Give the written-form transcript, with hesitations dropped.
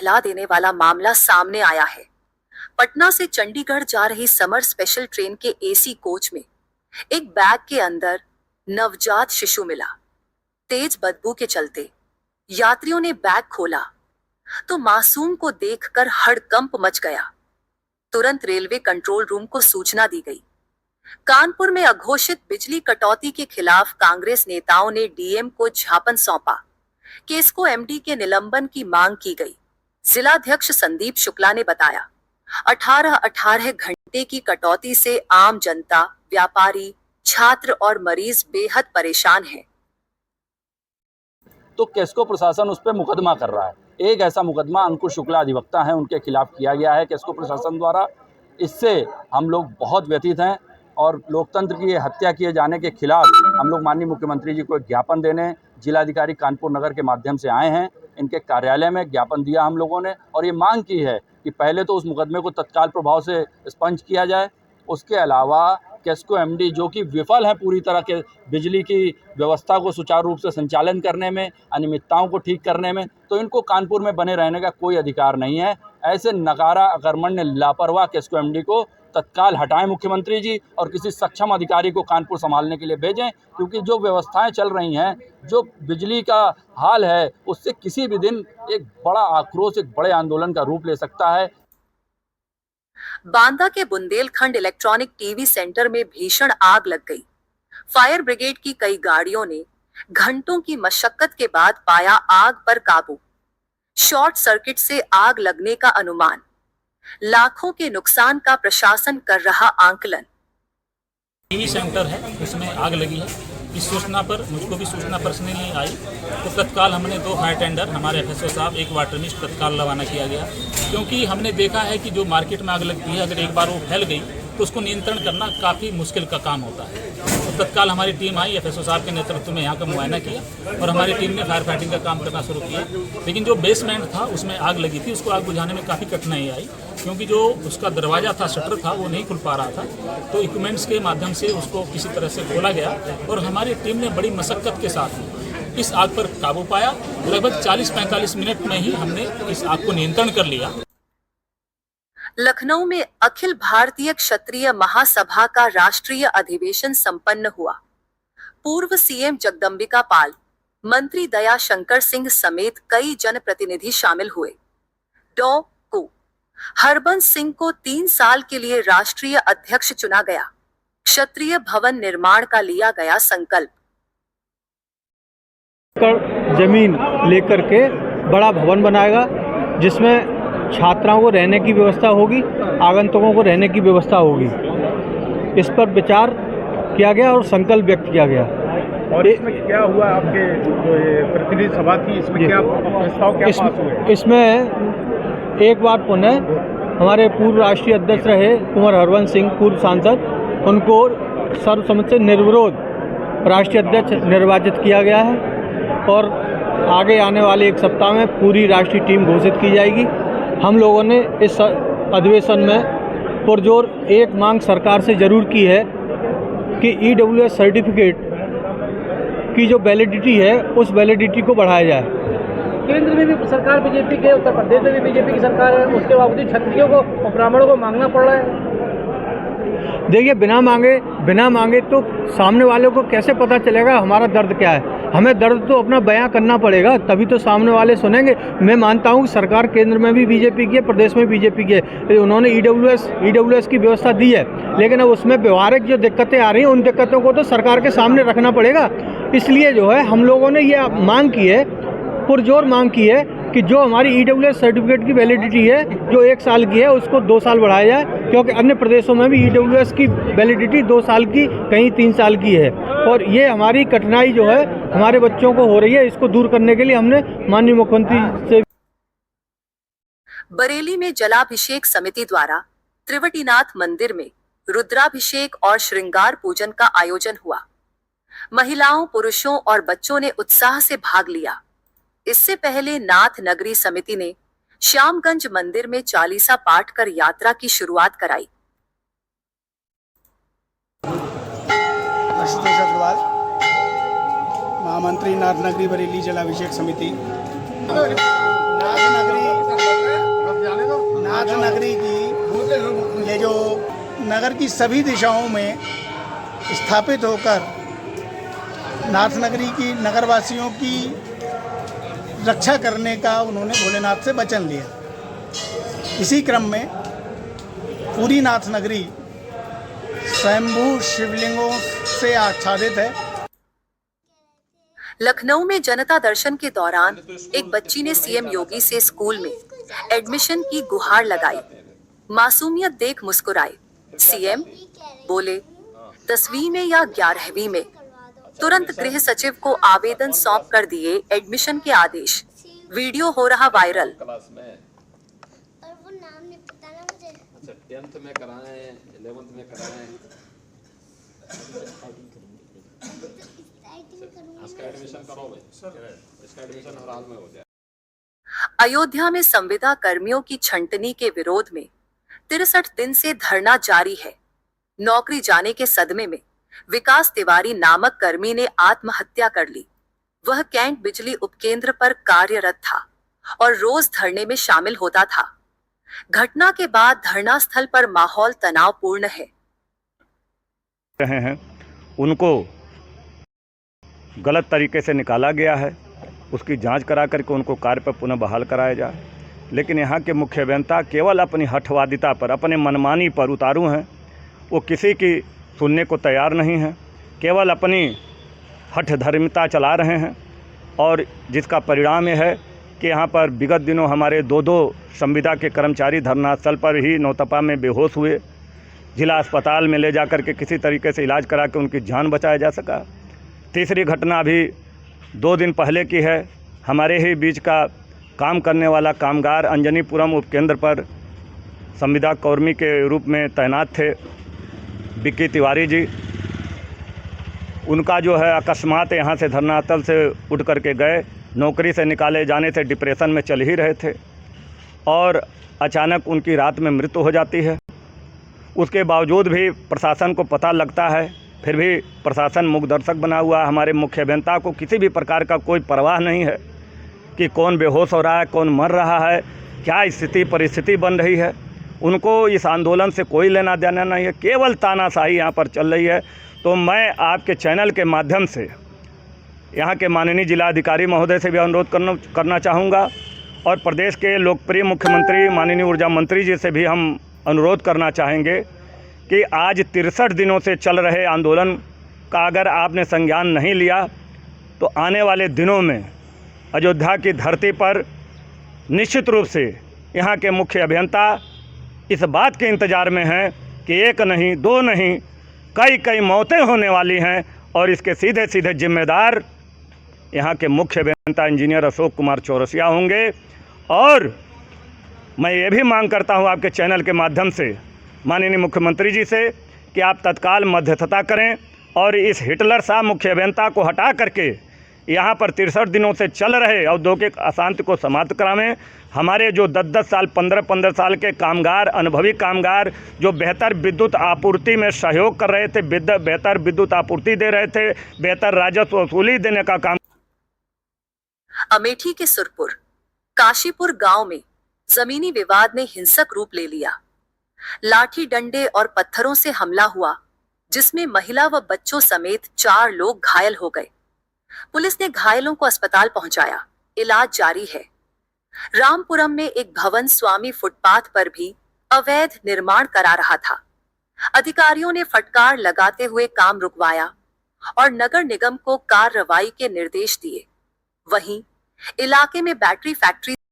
हिला देने वाला मामला सामने आया है। पटना से चंडीगढ़ जा रही समर स्पेशल ट्रेन के एसी कोच में एक बैग के अंदर नवजात शिशु मिला। तेज बदबू के चलते यात्रियों ने बैग खोला तो मासूम को देखकर हड़कंप मच गया। तुरंत रेलवे कंट्रोल रूम को सूचना दी गई। कानपुर में अघोषित बिजली कटौती के खिलाफ कांग्रेस नेताओं ने डीएम को ज्ञापन सौंपा। केस को एमडी के निलंबन की मांग की गई। जिलाध्यक्ष संदीप शुक्ला ने बताया, 18 घंटे की कटौती से आम जनता, व्यापारी, छात्र और मरीज बेहद परेशान हैं। तो केस्को प्रशासन उस पर मुकदमा कर रहा है। एक ऐसा मुकदमा अंकुश शुक्ला अधिवक्ता हैं, उनके खिलाफ किया गया है केस्को प्रशासन द्वारा। इससे हम लोग बहुत व्यथित हैं और लोकतंत्र की हत्या किए जाने के खिलाफ हम लोग माननीय मुख्यमंत्री जी को एक ज्ञापन देने जिलाधिकारी कानपुर नगर के माध्यम से आए हैं। इनके कार्यालय में ज्ञापन दिया हम लोगों ने और ये मांग की है कि पहले तो उस मुकदमे को तत्काल प्रभाव से स्पंज किया जाए। उसके अलावा केस्को एमडी जो कि विफल है पूरी तरह के बिजली की व्यवस्था को सुचारू रूप से संचालन करने में, अनियमितताओं को ठीक करने में, तो इनको कानपुर में बने रहने का कोई अधिकार नहीं है। ऐसे नकारा, अकर्मण्य, लापरवाह केस्को एमडी को तत्काल हटाएं मुख्यमंत्री जी और किसी सक्षम अधिकारी को कानपुर संभालने के लिए भेजें, क्योंकि जो व्यवस्थाएं चल रही हैं, जो बिजली का हाल है, उससे किसी भी दिन एक बड़ा आक्रोश, एक बड़े आंदोलन का रूप ले सकता है। बांदा के बुंदेलखंड इलेक्ट्रॉनिक टीवी सेंटर में भीषण आग लग गई। फायर ब्रिगेड की कई गाड़ियों ने घंटों की मशक्कत के बाद पाया आग पर काबू। शॉर्ट सर्किट से आग लगने का अनुमान, लाखों के नुकसान का प्रशासन कर रहा आंकलन। टीवी सेंटर है, उसमें आग लगी है। इस सूचना पर मुझको भी सूचना पर्सनली आई तो तत्काल हमने 2 फायर टेंडर, हमारे एफएसओ साहब, 1 वाटर मिस्ट तत्काल रवाना किया गया, क्योंकि हमने देखा है कि जो मार्केट में आग लगती है, अगर एक बार वो फैल गई तो उसको नियंत्रण करना काफ़ी मुश्किल का काम होता है। तो तत्काल हमारी टीम आई, एफएसओ साहब के नेतृत्व में यहाँ का मुआयना किया और हमारी टीम ने फायर फाइटिंग का काम करना शुरू किया। लेकिन जो बेसमेंट था उसमें आग लगी थी, उसको आग बुझाने में काफ़ी कठिनाई आई, क्योंकि जो उसका दरवाज़ा था, शटर था, वो नहीं खुल पा रहा था। तो इक्विपमेंट्स के माध्यम से उसको किसी तरह से खोला गया और हमारी टीम ने बड़ी मशक्कत के साथ इस आग पर काबू पाया। लगभग 40-45 मिनट में ही हमने इस आग को नियंत्रण कर लिया। लखनऊ में अखिल भारतीय क्षत्रिय महासभा का राष्ट्रीय अधिवेशन संपन्न हुआ। पूर्व सीएम जगदंबिका पाल, मंत्री दया शंकर सिंह समेत कई जनप्रतिनिधि शामिल हुए। डॉ. हरबंस सिंह को 3 साल के लिए राष्ट्रीय अध्यक्ष चुना गया। क्षत्रिय भवन निर्माण का लिया गया संकल्प। जमीन लेकर के बड़ा भवन बनाएगा, जिसमें छात्राओं को रहने की व्यवस्था होगी, आगंतुकों को रहने की व्यवस्था होगी। इस पर विचार किया गया और संकल्प व्यक्त किया गया। और इसमें क्या हुआ, आपके जो ये प्रतिनिधि सभा थी, इसमें क्या प्रस्ताव क्या पास हुए? इसमें एक बार पुनः हमारे पूर्व राष्ट्रीय अध्यक्ष रहे कुंवर हरवंश सिंह, पूर्व सांसद, उनको सर्वसम्मति से निर्विरोध राष्ट्रीय अध्यक्ष निर्वाचित किया गया है और आगे आने वाले 1 सप्ताह में पूरी राष्ट्रीय टीम घोषित की जाएगी। हम लोगों ने इस अधिवेशन में पुरजोर एक मांग सरकार से जरूर की है कि EWS सर्टिफिकेट की जो वैलिडिटी है, उस वैलिडिटी को बढ़ाया जाए। केंद्र में भी सरकार बीजेपी के, उत्तर प्रदेश में भी बीजेपी की सरकार है, उसके बावजूद क्षत्रियों को और ब्राह्मणों को मांगना पड़ रहा है। देखिए, बिना मांगे तो सामने वाले को कैसे पता चलेगा हमारा दर्द क्या है। हमें दर्द तो अपना बयां करना पड़ेगा, तभी तो सामने वाले सुनेंगे। मैं मानता हूं कि सरकार केंद्र में भी बीजेपी की है, प्रदेश में बीजेपी की है, उन्होंने EWS की व्यवस्था दी है, लेकिन अब उसमें व्यवहारिक जो दिक्कतें आ रही हैं, उन दिक्कतों को तो सरकार के सामने रखना पड़ेगा। इसलिए जो है हम लोगों ने ये मांग की है, पुरजोर मांग की है कि जो हमारी EWS सर्टिफिकेट की वैलिडिटी है, जो 1 साल की है, उसको 2 साल बढ़ाया जाए, क्योंकि अन्य प्रदेशों में भी EWS की वैलिडिटी 2 साल की, कहीं 3 साल की है। और ये हमारी कठिनाई जो है हमारे बच्चों को हो रही है, इसको दूर करने के लिए हमने माननीय मुख्यमंत्री से। बरेली में जलाभिषेक समिति द्वारा त्रिवटीनाथ मंदिर में रुद्राभिषेक और श्रृंगार पूजन का आयोजन हुआ। महिलाओं, पुरुषों और बच्चों ने उत्साह से भाग लिया। इससे पहले नाथ नगरी समिति ने श्यामगंज मंदिर में चालीसा पाठ कर यात्रा की शुरुआत कराई। आशुतोष अग्रवाल, महामंत्री नाथ नगरी बरेली जलाभिषेक समिति। नाथ नगरी नगर की सभी दिशाओं में स्थापित होकर नाथनगरी की नगरवासियों की रक्षा करने का उन्होंने भोलेनाथ से वचन लिया। इसी क्रम में पूरी नाथनगरी स्वयंभू शिवलिंगों से आच्छादित है। लखनऊ में जनता दर्शन के दौरान एक बच्ची ने सीएम योगी से स्कूल में एडमिशन की गुहार लगाई। मासूमियत देख मुस्कुराए सीएम, बोले 10वीं में या 11वीं में। तुरंत गृह सचिव को आवेदन सौंप कर दिए एडमिशन के आदेश। वीडियो हो रहा वायरल। क्लास में और वो नाम नहीं पता ना मुझे। अच्छा 10th में कराएं, 11th में कराएं। इसका एडमिशन करो भाई सर, इसका एडमिशन हर हाल में हो जाए। अयोध्या में संविदा कर्मियों की छंटनी के विरोध में 63 दिन से धरना जारी है। नौकरी जाने के सदमे में विकास तिवारी नामक कर्मी ने आत्महत्या कर ली। वह कैंट बिजली उपकेंद्र पर कार्यरत था और रोज धरने में शामिल होता था। घटना के बाद धरना स्थल पर माहौल तनावपूर्ण है। रहे हैं उनको गलत तरीके से निकाला गया है, उसकी जांच करा करके उनको कार्य पर पुनः बहाल कराया जाए। लेकिन यहाँ के मुख्य अभियंता केवल अपनी हठवादिता पर, अपने मनमानी पर उतारू हैं। वो किसी की सुनने को तैयार नहीं हैं, केवल अपनी हठधर्मिता चला रहे हैं। और जिसका परिणाम यह है कि यहाँ पर विगत दिनों हमारे दो संविदा के कर्मचारी धरनास्थल पर ही नौतपा में बेहोश हुए। जिला अस्पताल में ले जाकर के किसी तरीके से इलाज करा के उनकी जान बचाया जा सका। तीसरी घटना अभी 2 दिन पहले की है। हमारे ही बीच का काम करने वाला कामगार अंजनीपुरम उपकेंद्र पर संविदा कर्मी के रूप में तैनात थे विक्की तिवारी जी। उनका जो है अकस्मात यहाँ से धरनास्थल से उठ करके गए। नौकरी से निकाले जाने से डिप्रेशन में चल ही रहे थे और अचानक उनकी रात में मृत्यु हो जाती है। उसके बावजूद भी प्रशासन को पता लगता है, फिर भी प्रशासन मूक दर्शक बना हुआ। हमारे मुख्य अभियंता को किसी भी प्रकार का कोई परवाह नहीं है कि कौन बेहोश हो रहा है, कौन मर रहा है, क्या स्थिति परिस्थिति बन रही है। उनको इस आंदोलन से कोई लेना देना नहीं है, केवल तानाशाही यहाँ पर चल रही है। तो मैं आपके चैनल के माध्यम से यहाँ के माननीय जिलाधिकारी महोदय से भी अनुरोध करना चाहूँगा और प्रदेश के लोकप्रिय मुख्यमंत्री माननीय ऊर्जा मंत्री जी से भी हम अनुरोध करना चाहेंगे कि आज 63 दिनों से चल रहे आंदोलन का अगर आपने संज्ञान नहीं लिया तो आने वाले दिनों में अयोध्या की धरती पर निश्चित रूप से यहाँ के मुख्य अभियंता इस बात के इंतज़ार में हैं कि 1 नहीं 2 नहीं कई मौतें होने वाली हैं और इसके सीधे सीधे जिम्मेदार यहाँ के मुख्य अभियंता इंजीनियर अशोक कुमार चौरसिया होंगे। और मैं ये भी मांग करता हूँ आपके चैनल के माध्यम से माननीय मुख्यमंत्री जी से कि आप तत्काल मध्यस्थता करें और इस हिटलर सा मुख्य अभियंता को हटा करके यहाँ पर 63 दिनों से चल रहे औद्योगिक अशांति को समाप्त करावें। हमारे जो 10-10 साल 15-15 साल के कामगार, अनुभवी कामगार जो बेहतर विद्युत आपूर्ति में सहयोग कर रहे थे, बेहतर विद्युत आपूर्ति दे रहे थे, बेहतर राजस्व वसूली देने का काम। अमेठी के सुरपुर काशीपुर गांव में जमीनी विवाद ने हिंसक रूप ले लिया। लाठी डंडे और पत्थरों से हमला हुआ, जिसमें महिला व बच्चों समेत 4 लोग घायल हो गए। पुलिस ने घायलों को अस्पताल पहुंचाया, इलाज जारी है। रामपुरम में एक भवन स्वामी फुटपाथ पर भी अवैध निर्माण करा रहा था। अधिकारियों ने फटकार लगाते हुए काम रुकवाया और नगर निगम को कार्रवाई के निर्देश दिए। वहीं इलाके में बैटरी फैक्ट्री